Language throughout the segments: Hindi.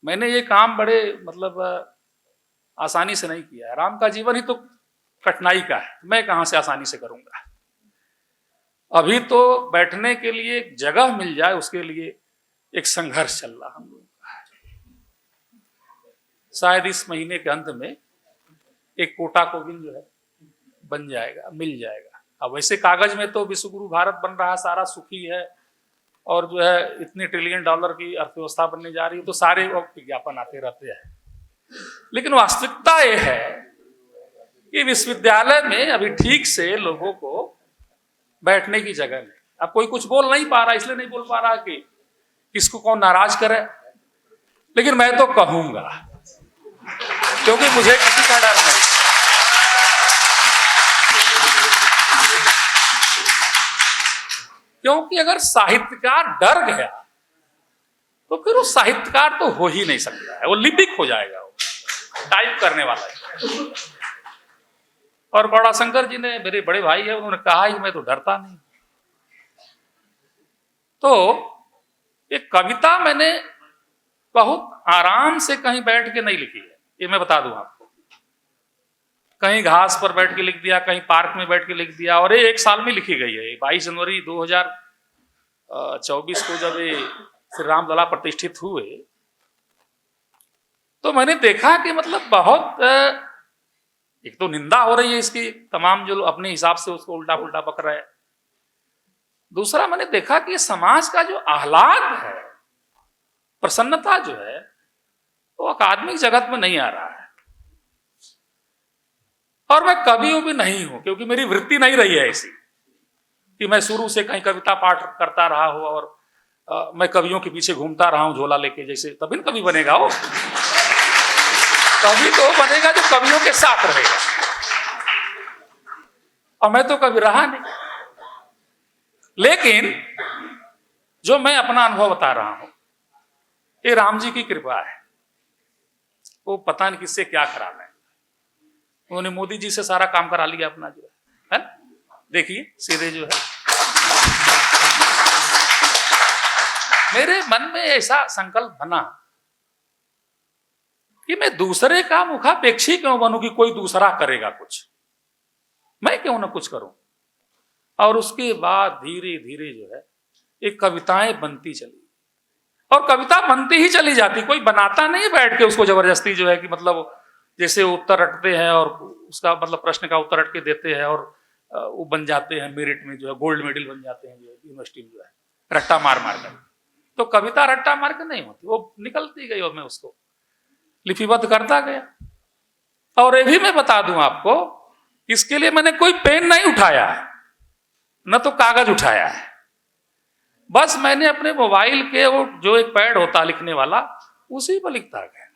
मैंने ये काम बड़े मतलब आसानी से नहीं किया है। राम का जीवन ही तो कठिनाई का है, मैं कहां से आसानी से करूंगा। अभी तो बैठने के लिए एक जगह मिल जाए, उसके लिए एक संघर्ष चल रहा हम लोग का। शायद इस महीने के अंत में एक कोटा कोविल जो है बन जाएगा, मिल जाएगा। अब वैसे कागज में तो विश्वगुरु भारत बन रहा है, सारा सुखी है और जो है इतने ट्रिलियन डॉलर की अर्थव्यवस्था बनने जा रही है, तो सारे विज्ञापन आते रहते हैं। लेकिन वास्तविकता यह है कि विश्वविद्यालय में अभी ठीक से लोगों को बैठने की जगह नहीं। अब कोई कुछ बोल नहीं पा रहा, इसलिए नहीं बोल पा रहा कि किसको कौन नाराज करे, लेकिन मैं तो कहूंगा, क्योंकि मुझे किसी का डर नहीं। क्योंकि अगर साहित्यकार डर गया तो फिर वो साहित्यकार तो हो ही नहीं सकता है, वो लिपिक हो जाएगा, वो टाइप करने वाला है। और बड़ा शंकर जी ने, मेरे बड़े भाई है, उन्होंने कहा ही मैं तो डरता नहीं। तो एक कविता मैंने बहुत आराम से कहीं बैठ के नहीं लिखी है, ये मैं बता दूं आपको। कहीं घास पर बैठ के लिख दिया, कहीं पार्क में बैठ के लिख दिया, और ये 1 साल में लिखी गई है। 22 जनवरी 2024 को जब ये श्री रामलला प्रतिष्ठित हुए तो मैंने देखा कि मतलब बहुत एक तो निंदा हो रही है इसकी, तमाम जो अपने हिसाब से उसको उल्टा पुल्टा बक रहे हैं। दूसरा मैंने देखा कि समाज का जो आह्लाद है, प्रसन्नता जो है, वो अकादमिक जगत में नहीं आ रहा है। और मैं कवियों भी नहीं हूं, क्योंकि मेरी वृत्ति नहीं रही है ऐसी कि मैं शुरू से कहीं कविता पाठ करता रहा हूं और मैं कवियों के पीछे घूमता रहा हूं झोला लेके, जैसे तभी न कवि बनेगा। वो कवि तो बनेगा जो कवियों के साथ रहेगा, और मैं तो कभी रहा नहीं। लेकिन जो मैं अपना अनुभव बता रहा हूं, ये राम जी की कृपा है। वो पता नहीं किससे क्या करा लें, उन्होंने मोदी जी से सारा काम करा लिया अपना, जो है देखिए सीधे जो है। मेरे मन में ऐसा संकल्प बना कि मैं दूसरे का मुखापेक्षी क्यों बनूं कि कोई दूसरा करेगा कुछ, मैं क्यों ना कुछ करूं। और उसके बाद धीरे धीरे जो है एक कविताएं बनती चली, और कविता बनती ही चली जाती, कोई बनाता नहीं बैठ के उसको जबरदस्ती, जो है कि मतलब जैसे उत्तर रटते हैं और उसका मतलब प्रश्न का उत्तर रट के देते हैं और वो बन जाते हैं, मेरिट में जो है गोल्ड मेडल बन जाते हैं, जो है यूनिवर्सिटी में जो है रट्टा मार मार कर। तो कविता रट्टा मार के नहीं होती, वो निकलती गई और मैं उसको लिपिबद्ध करता गया। और ये भी मैं बता दूं आपको, इसके लिए मैंने कोई पेन नहीं उठाया है, न तो कागज उठाया है। बस मैंने अपने मोबाइल के वो जो एक पैड होता लिखने वाला, उसी पर लिखता गया।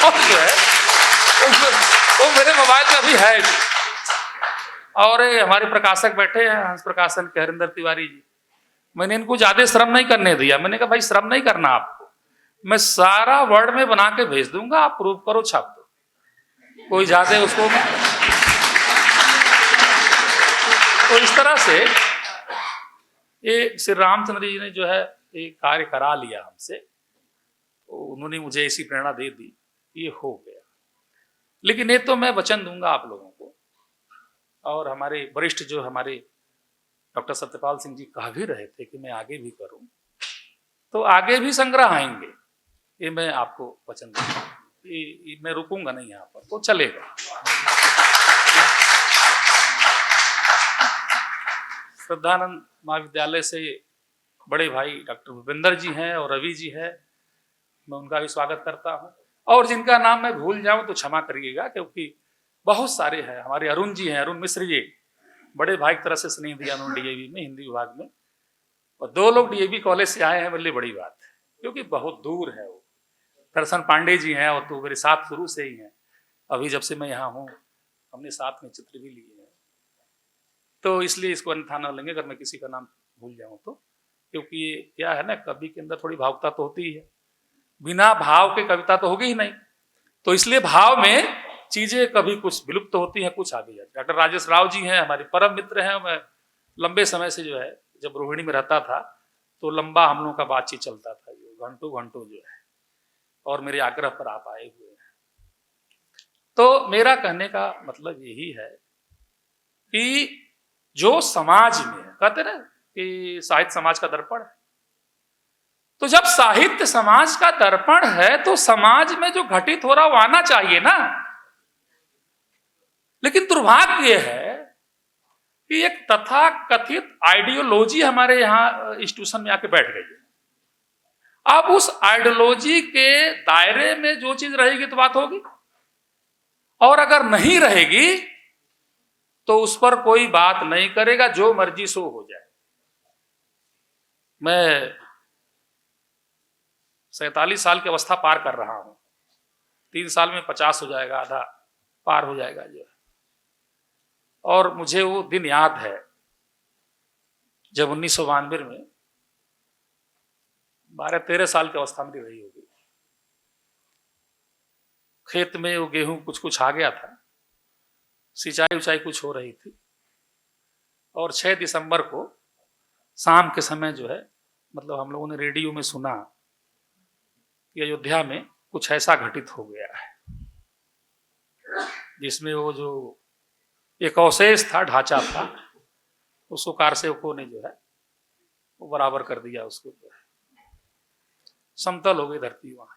और जो है वो मेरे मोबाइल में अभी है भी। और हमारे प्रकाशक बैठे हैं, हंस प्रकाशन के हरिंदर तिवारी जी, मैंने इनको ज्यादा श्रम नहीं करने दिया। मैंने कहा भाई श्रम नहीं करना आपको, मैं सारा वर्ड में बना के भेज दूंगा, आप प्रूव करो, छाप दो, कोई ज्यादा उसको। तो इस तरह से ये श्री रामचंद्र जी ने जो है एक कार्य करा लिया हमसे, तो उन्होंने मुझे ऐसी प्रेरणा दे दी, ये हो गया। लेकिन ये तो मैं वचन दूंगा आप लोगों को, और हमारे वरिष्ठ जो हमारे डॉक्टर सत्यपाल सिंह जी कह भी रहे थे कि मैं आगे भी करूं, तो आगे भी संग्रह आएंगे, ये मैं आपको वचन दूंगा। ये मैं रुकूंगा नहीं यहाँ पर, तो चलेगा। श्रद्धानंद महाविद्यालय से बड़े भाई डॉक्टर भूपेंद्र जी हैं और रवि जी है, मैं उनका भी स्वागत करता हूं। और जिनका नाम मैं भूल जाऊं तो क्षमा करिएगा, क्योंकि बहुत सारे हैं। हमारे अरुण जी हैं, अरुण मिश्र जी, बड़े भाई की तरह से स्नेह दिया उन्होंने डीएवी में, हिंदी विभाग में, और 2 लोग डीएवी कॉलेज से आए हैं, मेरे लिए बड़ी बात है, क्योंकि बहुत दूर है वो। दर्शन पांडे जी हैं, और तो मेरे साथ शुरू से ही हैं, अभी जब से मैं यहाँ हूँ हमने साथ में चित्र भी लिए हैं। तो इसलिए इसको अन्यथा न लेंगे अगर मैं किसी का नाम भूल जाऊं तो, क्योंकि ये क्या है ना, कवि के अंदर थोड़ी भावुकता तो होती ही है, बिना भाव के कविता तो होगी ही नहीं। तो इसलिए भाव में चीजें कभी कुछ विलुप्त होती हैं, कुछ आगे जाती। डॉक्टर राजेश राव जी हैं, हमारे परम मित्र हैं। मैं लंबे समय से जो है, जब रोहिणी में रहता था तो लंबा हम लोगों का बातचीत चलता था, जो घंटों घंटों जो है। और मेरे आग्रह पर आप आए हुए हैं। तो मेरा कहने का मतलब यही है कि जो समाज में कहते ना कि साहित्य समाज का दर्पण है, तो जब साहित्य समाज का दर्पण है तो समाज में जो घटित हो रहा वो आना चाहिए ना। लेकिन दुर्भाग्य है कि एक तथाकथित आइडियोलॉजी हमारे यहां इंस्टीट्यूशन में आके बैठ गई है। अब उस आइडियोलॉजी के दायरे में जो चीज रहेगी तो बात होगी, और अगर नहीं रहेगी तो उस पर कोई बात नहीं करेगा, जो मर्जी सो हो जाए। मैं 47 साल की अवस्था पार कर रहा हूं, 3 साल में 50 हो जाएगा, आधा पार हो जाएगा जो है। और मुझे वो दिन याद है जब 1992 में 12-13 साल की अवस्था में रही होगी, खेत में वो गेहूं कुछ कुछ आ गया था, सिंचाई उचाई कुछ हो रही थी, और 6 दिसंबर को शाम के समय जो है, मतलब हम लोगों ने रेडियो में सुना कि अयोध्या में कुछ ऐसा घटित हो गया है जिसमें वो जो एक अवशेष था, ढांचा था, उसको कारसेवकों ने जो है वो बराबर कर दिया, उसको जो है समतल हो गई धरती वहां।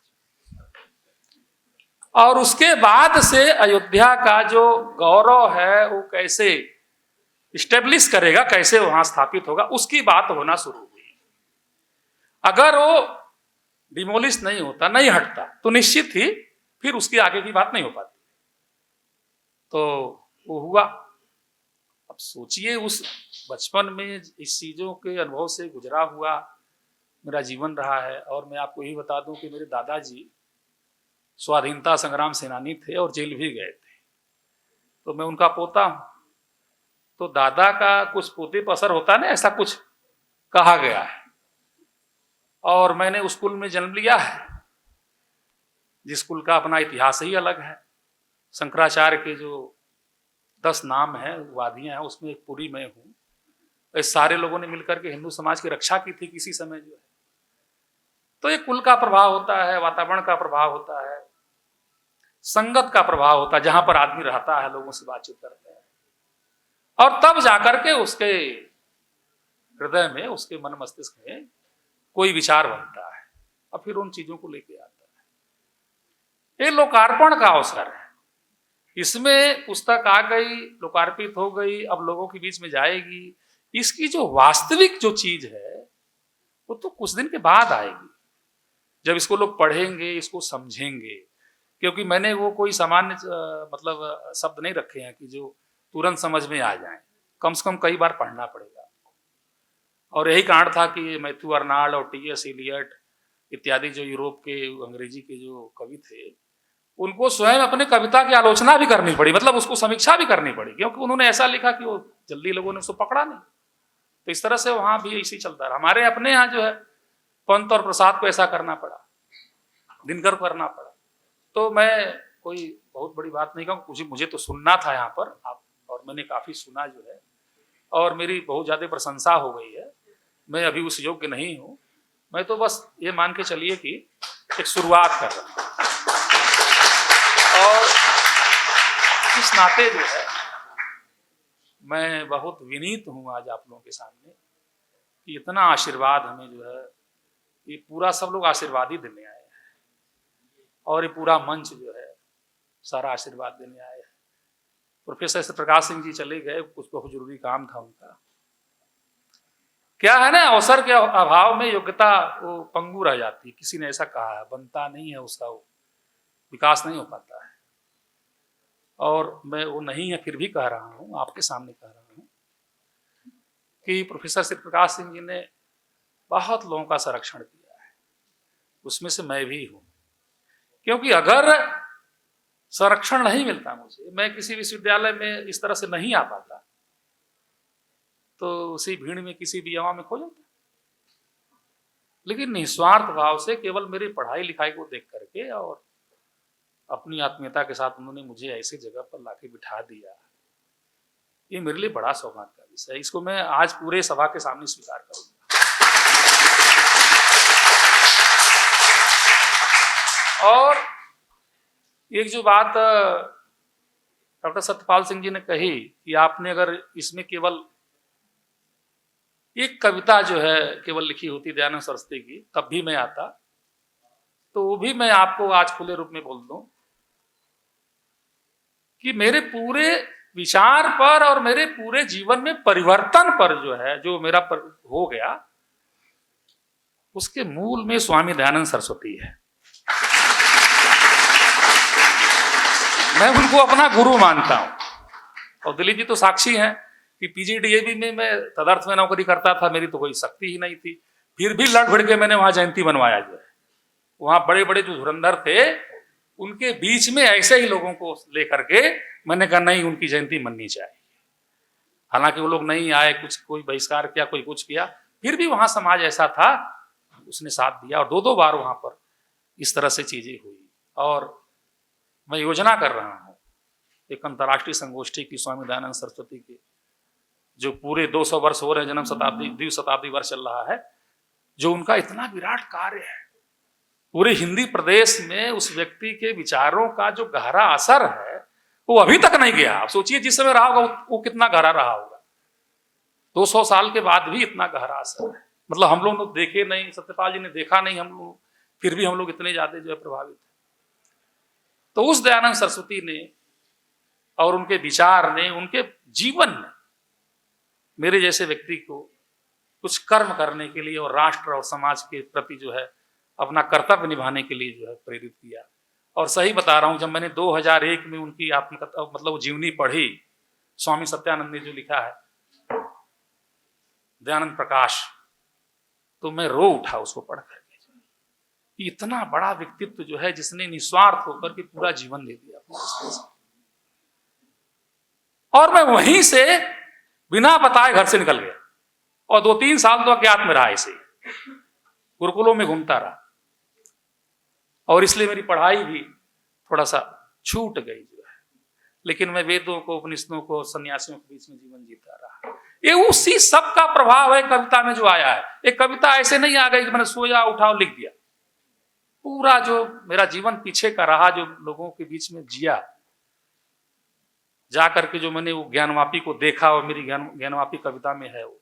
और उसके बाद से अयोध्या का जो गौरव है वो कैसे इस्टेब्लिश करेगा, कैसे वहां स्थापित होगा, उसकी बात होना शुरू हुई। अगर वो डिमोलिश नहीं होता, नहीं हटता, तो निश्चित ही फिर उसकी आगे की बात नहीं हो पाती। तो वो हुआ। अब सोचिए, उस बचपन में इस चीजों के अनुभव से गुजरा हुआ मेरा जीवन रहा है। और मैं आपको यही बता दूं कि मेरे दादाजी स्वाधीनता संग्राम सेनानी थे और जेल भी गए थे, तो मैं उनका पोता हूं। तो दादा का कुछ पोते पर असर होता है, ऐसा कुछ कहा गया है। और मैंने उस कुल में जन्म लिया है जिस कुल का अपना इतिहास ही अलग है। शंकराचार्य के जो 10 नाम है, वादियां हैं, उसमें एक पुरी मैं हूं। इस सारे लोगों ने मिलकर के हिंदू समाज की रक्षा की थी किसी समय जो है। तो ये कुल का प्रभाव होता है, वातावरण का प्रभाव होता है, संगत का प्रभाव होता है, जहां पर आदमी रहता है, लोगों से बातचीत करते हैं, और तब जाकर के उसके हृदय में, उसके मन मस्तिष्क में कोई विचार बनता है और फिर उन चीजों को लेके आता है। ये लोकार्पण का अवसर है, इसमें पुस्तक आ गई, लोकार्पित हो गई, अब लोगों के बीच में जाएगी। इसकी जो वास्तविक जो चीज है वो तो कुछ दिन के बाद आएगी, जब इसको लोग पढ़ेंगे, इसको समझेंगे। क्योंकि मैंने वो कोई सामान्य मतलब शब्द नहीं रखे हैं कि जो तुरंत समझ में आ जाए, कम से कम कई बार पढ़ना पड़ेगा। और यही कारण था कि मैथ्यू अर्नाल्ड और टी.एस. इलियट इत्यादि जो यूरोप के अंग्रेजी के जो कवि थे, उनको स्वयं अपने कविता की आलोचना भी करनी पड़ी, मतलब उसको समीक्षा भी करनी पड़ी, क्योंकि उन्होंने ऐसा लिखा कि वो जल्दी लोगों ने उसको पकड़ा नहीं। तो इस तरह से वहां भी ऐसे ही चलता रहा। हमारे अपने यहाँ जो है पंत और प्रसाद को ऐसा करना पड़ा, दिनकर को करना पड़ा। तो मैं कोई बहुत बड़ी बात नहीं कहूँ, मुझे तो सुनना था यहाँ पर आप, और मैंने काफी सुना जो है, और मेरी बहुत ज्यादा प्रशंसा हो गई है। मैं अभी उस योग्य नहीं हूँ, मैं तो बस ये मान के चलिए कि एक शुरुआत कर रहा हूँ। और इस नाते जो है मैं बहुत विनीत हूँ आज आप लोगों के सामने कि इतना आशीर्वाद हमें जो है, ये पूरा सब लोग आशीर्वाद ही देने आए हैं, और ये पूरा मंच जो है सारा आशीर्वाद देने आए हैं। प्रोफेसर प्रकाश सिंह जी चले गए, कुछ बहुत जरूरी काम था उनका। क्या है ना, अवसर के अभाव में योग्यता वो पंगु रह जाती है। किसी ने ऐसा कहा है, बनता नहीं है उसका, वो विकास नहीं हो पाता है। और मैं वो नहीं है फिर भी कह रहा हूँ, आपके सामने कह रहा हूँ कि प्रोफेसर श्री प्रकाश सिंह जी ने बहुत लोगों का संरक्षण किया है, उसमें से मैं भी हूँ। क्योंकि अगर संरक्षण नहीं मिलता मुझे, मैं किसी विश्वविद्यालय में इस तरह से नहीं आ पाता, तो उसी भीड़ में किसी भी जगह में खो जाता। लेकिन निस्वार्थ भाव से केवल मेरी पढ़ाई लिखाई को देख करके और अपनी आत्मीयता के साथ उन्होंने मुझे ऐसी जगह पर लाके बिठा दिया, ये मेरे लिए बड़ा सौभाग्य का विषय है। इसको मैं आज पूरे सभा के सामने स्वीकार करूंगा। और एक जो बात डॉक्टर सत्यपाल सिंह जी ने कही कि आपने अगर इसमें केवल एक कविता जो है केवल लिखी होती दयानंद सरस्वती की तब भी मैं आता, तो वो भी मैं आपको आज खुले रूप में बोल दूं कि मेरे पूरे विचार पर और मेरे पूरे जीवन में परिवर्तन पर जो है, जो मेरा हो गया, उसके मूल में स्वामी दयानंद सरस्वती है। मैं उनको अपना गुरु मानता हूं। और दिलीप जी तो साक्षी हैं कि पीजीडीएवी में मैं तदर्थ में नौकरी करता था, मेरी तो कोई शक्ति ही नहीं थी, फिर भी लड़ भिड़ के मैंने वहां जयंती बनवाया। जो है वहां बड़े बड़े जो धुरंधर थे उनके बीच में ऐसे ही लोगों को लेकर के मैंने कहा नहीं, उनकी जयंती मननी चाहिए। हालांकि वो लोग नहीं आए, कुछ कोई बहिष्कार किया, कोई कुछ किया, फिर भी वहां समाज ऐसा था, उसने साथ दिया और दो बार वहां पर इस तरह से चीजें हुई। और मैं योजना कर रहा हूं एक अंतर्राष्ट्रीय संगोष्ठी की स्वामी दयानंद सरस्वती की, जो पूरे 200 वर्ष हो रहे हैं, जन्म शताब्दी, द्वितीय शताब्दी वर्ष चल रहा है, जो उनका इतना विराट कार्य है, पूरे हिंदी प्रदेश में उस व्यक्ति के विचारों का जो गहरा असर है वो अभी तक नहीं गया। आप सोचिए जिस समय रहा होगा वो कितना गहरा रहा होगा। 200 साल के बाद भी इतना गहरा असर है। मतलब हम लोग देखे नहीं, सत्यपाल जी ने देखा नहीं हम लोग, फिर भी हम लोग इतने ज्यादा जो है प्रभावित है। तो उस दयानंद सरस्वती ने और उनके विचार ने, उनके जीवन ने मेरे जैसे व्यक्ति को कुछ कर्म करने के लिए और राष्ट्र और समाज के प्रति जो है अपना कर्तव्य निभाने के लिए जो है प्रेरित किया। और सही बता रहा हूं, जब मैंने 2001 में उनकी आत्मकथा मतलब जीवनी पढ़ी, स्वामी सत्यानंद ने जो लिखा है दयानंद प्रकाश, तो मैं रो उठा उसको पढ़ करके। इतना बड़ा व्यक्तित्व जो है जिसने निस्वार्थ होकर के पूरा जीवन दे दिया। और मैं वहीं से बिना बताए घर से निकल गया और 2-3 साल तो अज्ञात में रहा, ऐसे गुरुकुलों में घूमता रहा। और इसलिए मेरी पढ़ाई भी थोड़ा सा छूट गई जो है, लेकिन मैं वेदों को, उपनिषदों को, सन्यासियों के बीच में जीवन जीता रहा। ये उसी सब का प्रभाव है कविता में जो आया है। एक कविता ऐसे नहीं आ गई कि मैंने सोया उठा और लिख दिया। पूरा जो मेरा जीवन पीछे का रहा, जो लोगों के बीच में जिया, जाकर के जो मैंने वो ज्ञानवापी को देखा, और मेरी ज्ञानवापी कविता में है वो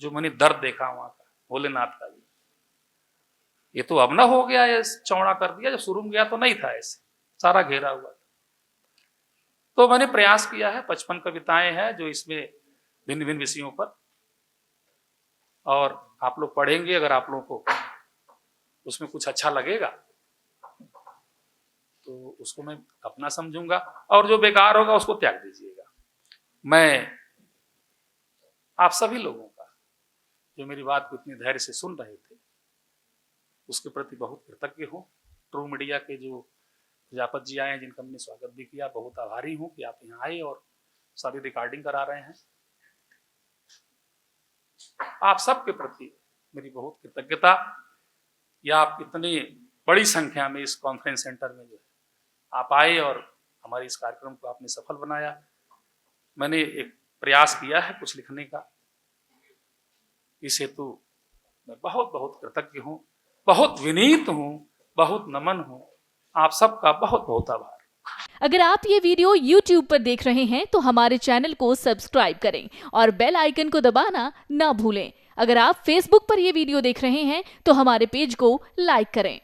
जो मैंने दर्द देखा वहां का, भोलेनाथ का। ये तो अब ना हो गया, ये चौड़ा कर दिया, जब शुरू में गया तो नहीं था, ऐसे सारा घेरा हुआ था। तो मैंने प्रयास किया है, 55 कविताएं हैं जो इसमें भिन्न भिन्न विषयों पर, और आप लोग पढ़ेंगे, अगर आप लोगों को उसमें कुछ अच्छा लगेगा तो उसको मैं अपना समझूंगा, और जो बेकार होगा उसको त्याग दीजिएगा। मैं आप सभी लोगों का जो मेरी बात को इतनी धैर्य से सुन रहे थे उसके प्रति बहुत कृतज्ञ हूँ। ट्रू मीडिया के जो प्रजापत जी आए हैं, जिनका मैंने स्वागत भी किया, बहुत आभारी हूँ कि आप यहाँ आए और सारी रिकॉर्डिंग करा रहे हैं। आप सबके प्रति मेरी बहुत कृतज्ञता, या आप इतनी बड़ी संख्या में इस कॉन्फ्रेंस सेंटर में जो है आप आए और हमारे इस कार्यक्रम को आपने सफल बनाया। मैंने एक प्रयास किया है कुछ लिखने का, इस हेतु मैं बहुत बहुत कृतज्ञ हूँ, बहुत विनीत हूँ, बहुत नमन हूँ। आप सबका बहुत बहुत आभार। अगर आप ये वीडियो YouTube पर देख रहे हैं तो हमारे चैनल को सब्सक्राइब करें और बेल आइकन को दबाना ना भूलें। अगर आप Facebook पर ये वीडियो देख रहे हैं तो हमारे पेज को लाइक करें।